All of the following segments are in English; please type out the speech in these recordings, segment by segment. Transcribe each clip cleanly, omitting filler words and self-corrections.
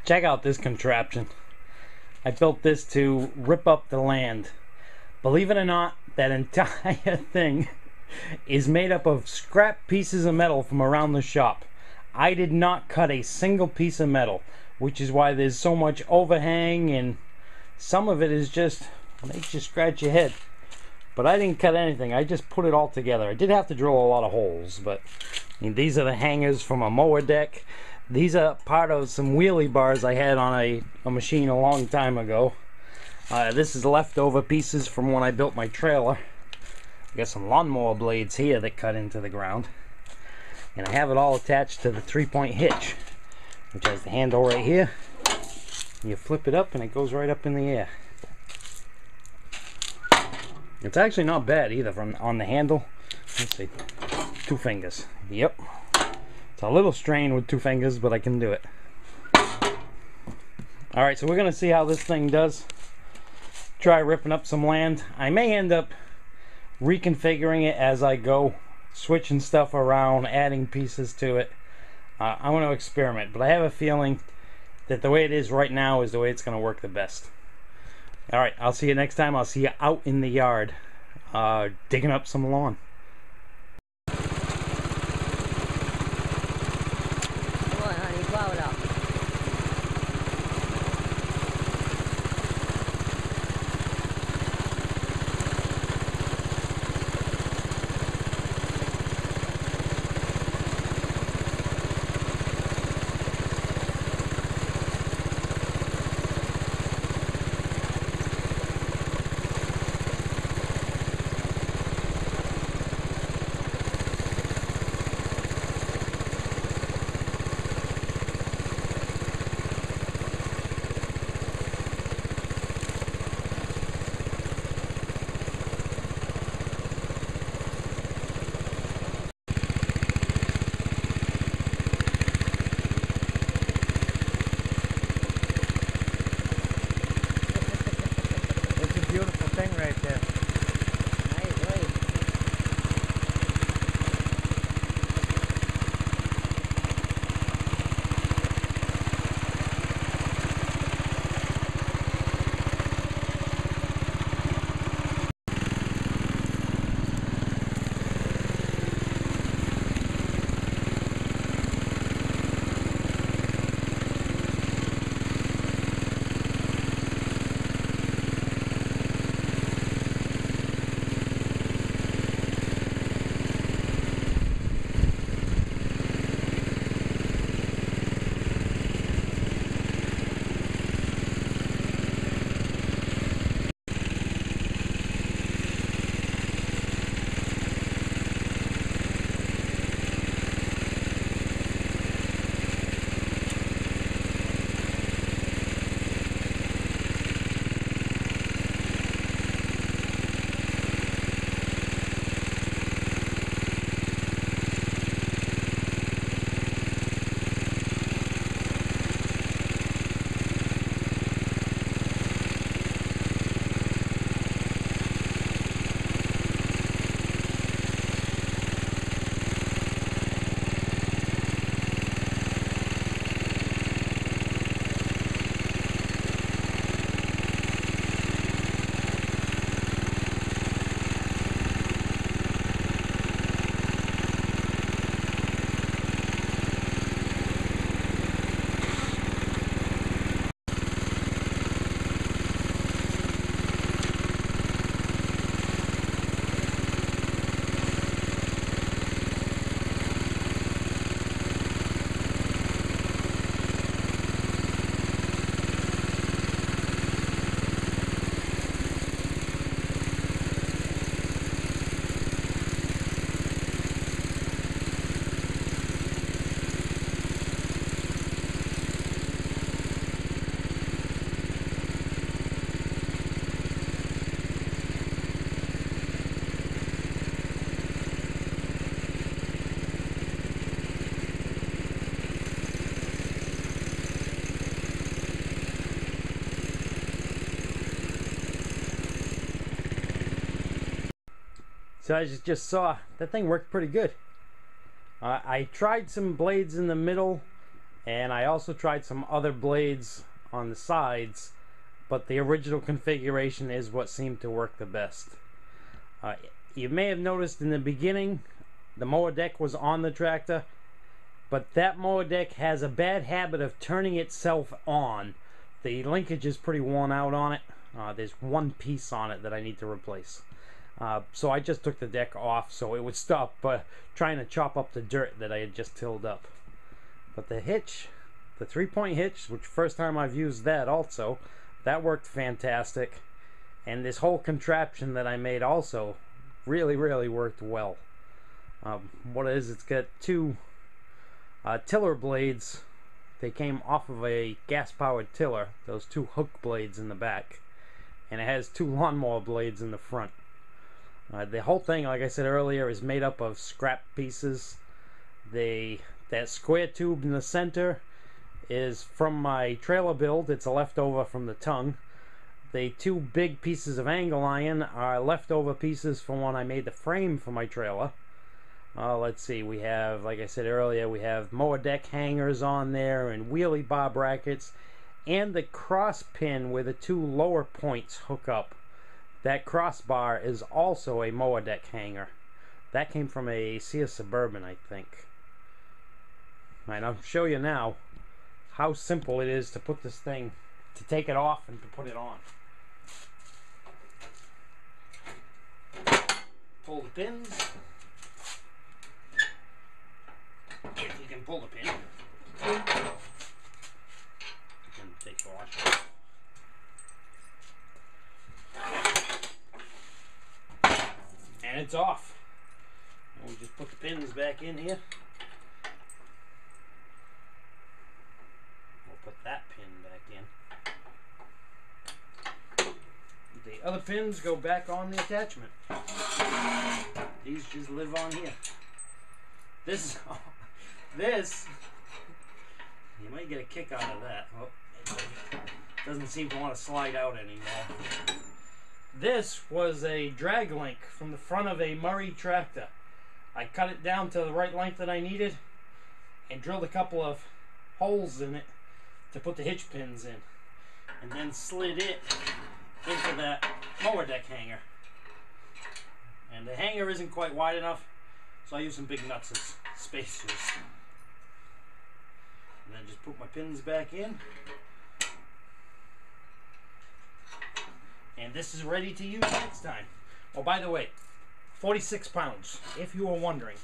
Check out this contraption. I built this to rip up the land. Believe it or not, that entire thing is made up of scrap pieces of metal from around the shop. I did not cut a single piece of metal, which is why there's so much overhang, and some of it is just, makes you scratch your head. But I didn't cut anything, I just put it all together. I did have to drill a lot of holes, but I mean, these are the hangers from a mower deck. These are part of some wheelie bars I had on a machine a long time ago. This is leftover pieces from when I built my trailer. I got some lawnmower blades here that cut into the ground. And I have it all attached to the 3-point hitch, which has the handle right here. You flip it up and it goes right up in the air. It's actually not bad either on the handle. Let's see, 2 fingers. Yep. It's a little strained with 2 fingers, but I can do it. Alright, so we're going to see how this thing does. Try ripping up some land. I may end up reconfiguring it as I go, switching stuff around, adding pieces to it. I want to experiment, but I have a feeling that the way it is right now is the way it's going to work the best. Alright, I'll see you next time. I'll see you out in the yard digging up some lawn. Come on, honey, plow it up. Beautiful thing right there. Nice, right? So as you just saw, that thing worked pretty good. I tried some blades in the middle And I also tried some other blades on the sides, but the original configuration is what seemed to work the best. You may have noticed in the beginning the mower deck was on the tractor, but that mower deck has a bad habit of turning itself on. The linkage is pretty worn out on it. There's one piece on it that I need to replace. So I just took the deck off so it would stop trying to chop up the dirt that I had just tilled up. But the hitch, the 3-point hitch, which first time I've used that also, that worked fantastic. And this whole contraption that I made also really worked well. What it is, it's got two tiller blades. They came off of a gas-powered tiller, those two hook blades in the back. And it has two lawnmower blades in the front. The whole thing, like I said earlier, is made up of scrap pieces. That square tube in the center is from my trailer build. It's a leftover from the tongue. The two big pieces of angle iron are leftover pieces from when I made the frame for my trailer. Let's see, we have, like I said earlier, we have mower deck hangers on there and wheelie bar brackets, and the cross pin where the two lower points hook up. That crossbar is also a mower deck hanger. That came from a Sea Suburban, I think. Alright, I'll show you now how simple it is to put this thing, to take it off and to put it on. Pull the pins. If you can pull the pin. You can take the washer. And it's off. And we just put the pins back in here. We'll put that pin back in. The other pins go back on the attachment. These just live on here. This, you might get a kick out of that. Oh, it doesn't seem to want to slide out anymore. This was a drag link from the front of a Murray tractor. I cut it down to the right length that I needed and drilled a couple of holes in it to put the hitch pins in, and then slid it into that mower deck hanger. And the hanger isn't quite wide enough, so I use some big nuts as spacers. And then just put my pins back in. And this is ready to use next time. Oh, by the way, 46 pounds, if you were wondering.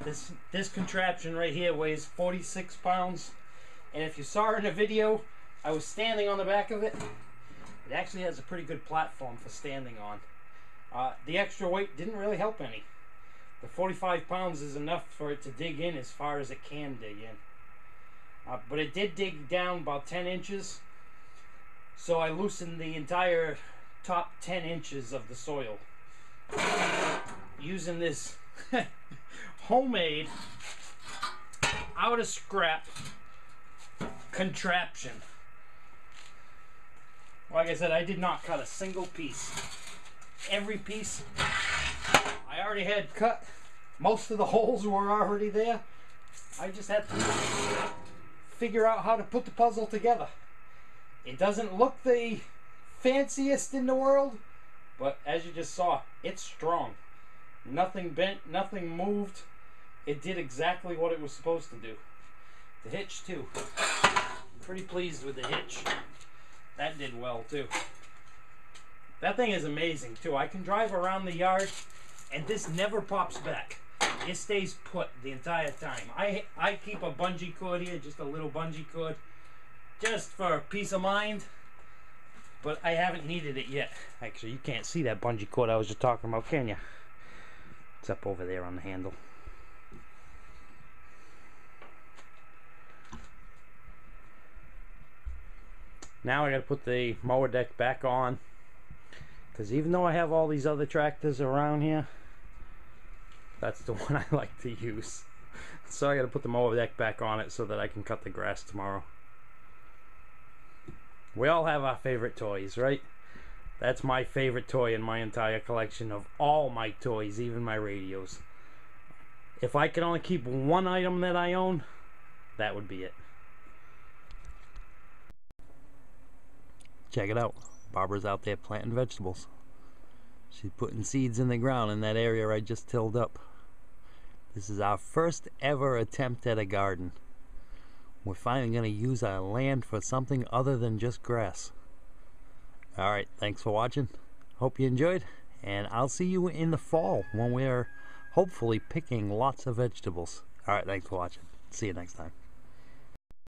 This contraption right here weighs 46 pounds. And if you saw it in a video, I was standing on the back of it. It actually has a pretty good platform for standing on. The extra weight didn't really help any. The 45 pounds is enough for it to dig in as far as it can dig in. But it did dig down about 10 inches. So I loosened the entire top 10 inches of the soil using this homemade out of scrap contraption. Like I said, I did not cut a single piece. Every piece I already had cut. Most of the holes were already there. I just had to figure out how to put the puzzle together. It doesn't look the fanciest in the world, but as you just saw, it's strong. Nothing bent, nothing moved. It did exactly what it was supposed to do. The hitch too. I'm pretty pleased with the hitch. That did well too. That thing is amazing too. I can drive around the yard and this never pops back. It stays put the entire time. I keep a bungee cord here, just a little bungee cord, just for peace of mind, but I haven't needed it yet. Actually, you can't see that bungee cord I was just talking about, can you? It's up over there on the handle. Now I gotta put the mower deck back on, because even though I have all these other tractors around here, that's the one I like to use. So I gotta put the mower deck back on it so that I can cut the grass tomorrow. We all have our favorite toys, right? That's my favorite toy in my entire collection of all my toys, even my radios. If I could only keep one item that I own, that would be it. check it out. Barbara's out there planting vegetables. She's putting seeds in the ground in that area I just tilled up. This is our first ever attempt at a garden. We're finally going to use our land for something other than just grass. Alright, thanks for watching. Hope you enjoyed. And I'll see you in the fall when we're hopefully picking lots of vegetables. Alright, thanks for watching. See you next time.